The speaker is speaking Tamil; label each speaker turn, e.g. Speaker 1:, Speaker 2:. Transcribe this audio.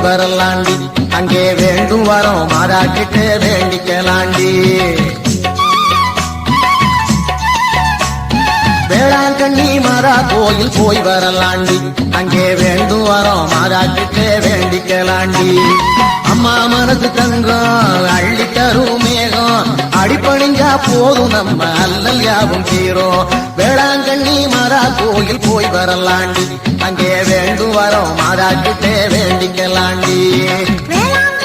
Speaker 1: வரலாண்டி அங்கே வேண்டும் வரோம் மாதாக்கிட்டே வேண்டிக்கலாண்டி வேளாங்கண்ணி மாதா கோயில் போய் வரலாண்டி அங்கே வேண்டும் வரோம் மாதாக்கிட்டே வேண்டிக்கலாண்டி அம்மா மனது தங்கம் அள்ளி தரும் மேகம் அடிப்பணிஞ்சா போதும் நம்ம அல்லல் யாவும் தீரும் வேளாங்கண்ணி மாதா கோயில் போய் வரலாண்டி அங்கே வேண்டும் வரோம் மாதாக்கிட்டே வேண்டிக்கலாண்டி